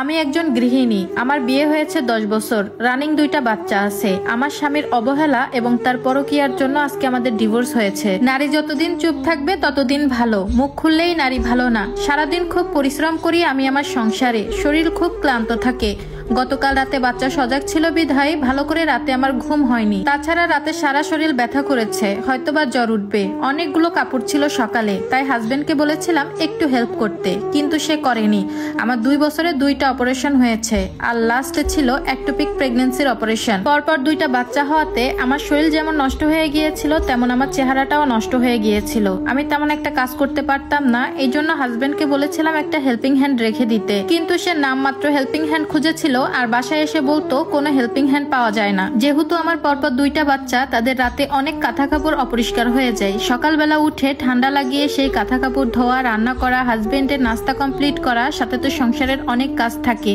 আমি একজন গৃহিণী। আমার বিয়ে হয়েছে 10 বছর, রানিং 2টা বাচ্চা আছে। আমার স্বামীর অবহেলা এবং তার পরকীয়ার জন্য আজকে আমাদের ডিভোর্স হয়েছে। নারী যতদিন চুপ থাকবে ততদিন ভালো, মুখ খুললেই নারী ভালো না। সারাদিন খুব পরিশ্রম করি আমি আমার সংসারে, শরীর খুব ক্লান্ত থাকে। গতকাল রাতে বাচ্চা সজাগ ছিল বিধায় ভালো করে রাতে আমার ঘুম হয়নি। তাছাড়া রাতে সারা শরীর ব্যথা করেছে, হয়তোবা জ্বর উঠবে। অনেকগুলো কাপড় ছিল সকালে, তাই হাজবেন্ডকে বলেছিলাম একটু হেল্প করতে, কিন্তু সে করেনি। আমার 2 বছরে 2টা অপারেশন হয়েছে, আর লাস্টে ছিল একটোপিক প্রেগন্যান্সির অপারেশন। পরপর 2টা বাচ্চা হওয়াতে আমার শরীর যেমন নষ্ট হয়ে গিয়েছিল, তেমন আমার চেহারাটাও নষ্ট হয়ে গিয়েছিল। আমি তেমন একটা কাজ করতে পারতাম না, এই জন্য হাজবেন্ডকে বলেছিলাম একটা হেল্পিং হ্যান্ড রেখে দিতে, কিন্তু সে নামমাত্র হেল্পিং হ্যান্ড খুঁজেছিল আর বাসায় এসে বলতো কোনো হেল্পিং হ্যান্ড পাওয়া যায় না। যেহেতু আমার পরপর 2টা বাচ্চা, তাদের রাতে অনেক কাঁথা কাপড় অপরিষ্কার হয়ে যায়। সকালবেলা উঠে ঠান্ডা লাগিয়ে সেই কাঁথা কাপড় ধোয়া, রান্না করা, হাজবেন্ডের নাস্তা কমপ্লিট করা, সাথে তো সংসারের অনেক কাজ থাকে।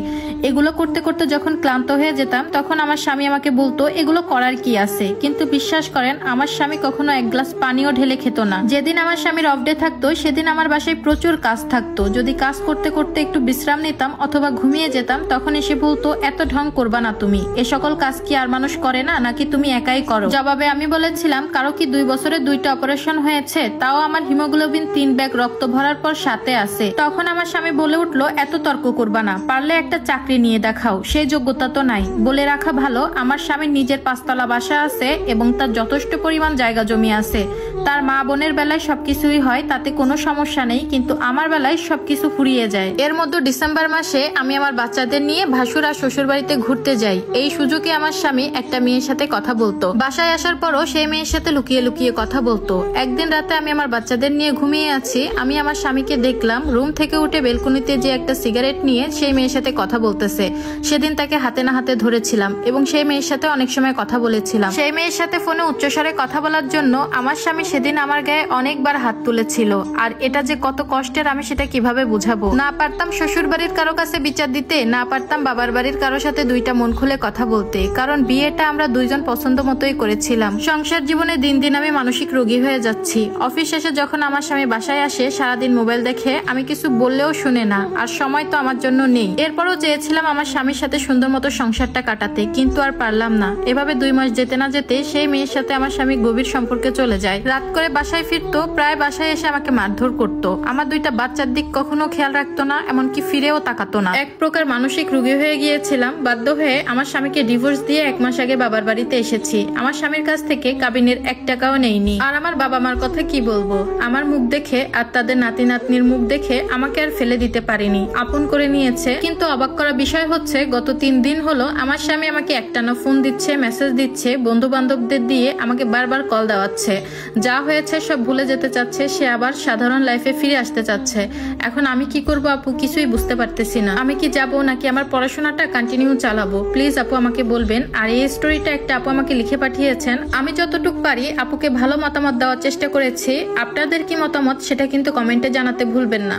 এগুলো করতে করতে যখন ক্লান্ত হয়ে যেতাম, তখন আমার স্বামী আমাকে বলতো এগুলো করার কি আছে, কিন্তু বিশ্বাস করেন আমার স্বামী কখনো 1 গ্লাস পানিও ঢেলে খেত না। যেদিন আমার স্বামীর অফ ডে থাকতো সেদিন আমার বাসায় প্রচুর কাজ থাকতো। যদি কাজ করতে করতে একটু বিশ্রাম নিতাম অথবা ঘুমিয়ে যেতাম, তখন এসে বলতো এত ঢং করবা না তুমি, এ সকল কাজ কি আর মানুষ করে না, নাকি তুমি একাই করো? জবাবে আমি বলেছিলাম কারো কি 2 বছরে 2টা অপারেশন হয়েছে, তাও আমার হিমোগ্লোবিন 3 ব্যাগ রক্ত ভরার পর সাথে আছে। তখন আমার স্বামী বলে উঠলো এত তর্ক করবা না, পারলে একটা চাকরি নিয়ে দেখাও, সেই যোগ্যতা তো নাই। বলে রাখা ভালো আমার স্বামীর নিজের 5তলা বাসা আছে এবং তার যথেষ্ট পরিমাণ জায়গা জমি আছে। তার মা বোনের বেলায় সবকিছুই হয়, তাতে কোনো সমস্যা নেই, কিন্তু আমার বেলায় সবকিছু ফুরিয়ে যায়। এর মধ্যে ডিসেম্বর মাসে আমি আমার বাচ্চাদের নিয়ে ভাসুর আর শ্বশুর বাড়িতে ঘুরতে যাই। এই সুযোগে আমার স্বামী একটা মেয়ের সাথে কথা বলতো। বাসায় আসার পরও সেই মেয়ের সাথে লুকিয়ে লুকিয়ে কথা বলতো। একদিন রাতে আমি আমার বাচ্চাদের নিয়ে ঘুমিয়ে আছি, আমি আমার স্বামীকে দেখলাম রুম থেকে উঠে বেলকনিতে যে একটা সিগারেট নিয়ে সেই মেয়ের সাথে কথা বলতেছে। সেদিন তাকে হাতে না হাতে ধরেছিলাম এবং সেই মেয়ের সাথে অনেক সময় কথা বলেছিলাম। সেই মেয়ের সাথে ফোনে উচ্চস্বরে কথা বলার জন্য আমার স্বামী সেদিন আমার গায়ে অনেকবার হাত তুলেছিল। আর এটা যে কত কষ্টের আমি সেটা কিভাবে বুঝাবো। না পারতাম শ্বশুর বাড়ির কারো কাছে বিচার দিতে, না পারতাম বাবার বাড়ির কারো সাথে 2টা মন খুলে কথা বলতে, কারণ বিয়েটা আমরা 2জন পছন্দ মতোই করেছিলাম। সংসার জীবনে দিন দিন আমি মানসিক রোগী হয়ে যাচ্ছি। অফিস শেষে যখন আমার স্বামী বাসায় আসে, সারাদিন মোবাইল দেখে, আমি কিছু বললেও শুনে না, আর সময় তো আমার জন্য নেই। এরপরও চেয়েছিলাম আমার স্বামীর সাথে সুন্দর মতো সংসারটা কাটাতে, কিন্তু আর পারলাম না। এভাবে 2 মাস যেতে না যেতে সেই মেয়ের সাথে আমার স্বামী গভীর সম্পর্কে চলে যায়। রাত করে বাসায় ফিরতো, প্রায় বাসায় এসে আমাকে মারধর করতো। আমার 2টা বাচ্চার দিক কখনো খেয়াল রাখতো না, এমনকি ফিরেও তাকাতো না। এক প্রকার মানসিক রোগী হয়ে গিয়েছিলাম। বাধ্য হয়ে আমার স্বামীকে ডিভোর্স দিয়ে 1 মাস আগে বাবার বাড়িতে এসেছি। আমার স্বামীর কাছ থেকে কাবিনের 1 টাকাও নেইনি। আর আমার বাবা মার কথা কি বলবো, আমার মুখ দেখে আর তাদের নাতি নাতনির মুখ দেখে আমাকে আর ফেলে দিতে পারিনি, আপন করে নিয়েছে। কিন্তু অবাক করা বিষয় হচ্ছে, গত 3 দিন হলো আমার স্বামী আমাকে একটানা ফোন দিচ্ছে, মেসেজ দিচ্ছে, বন্ধু বান্ধবদের দিয়ে আমাকে বারবার কল দেওয়াচ্ছে। যা হয়েছে সব ভুলে যেতে চাচ্ছে, সে আবার সাধারণ লাইফে ফিরে আসতে চাচ্ছে। এখন আমি কি করবো আপু, কিছুই বুঝতে পারতেছি না। আমি কি যাবো নাকি আমার পড়াশোনাটা কন্টিনিউ চালাবো? প্লিজ আপু আমাকে বলবেন। আর এই স্টোরিটা একটা আপু আমাকে লিখে পাঠিয়েছেন। আমি যতটুকু পারি আপুকে ভালো মতামত দেওয়ার চেষ্টা করেছি। আপনাদের কি মতামত সেটা কিন্তু কমেন্টে জানাতে ভুলবেন না।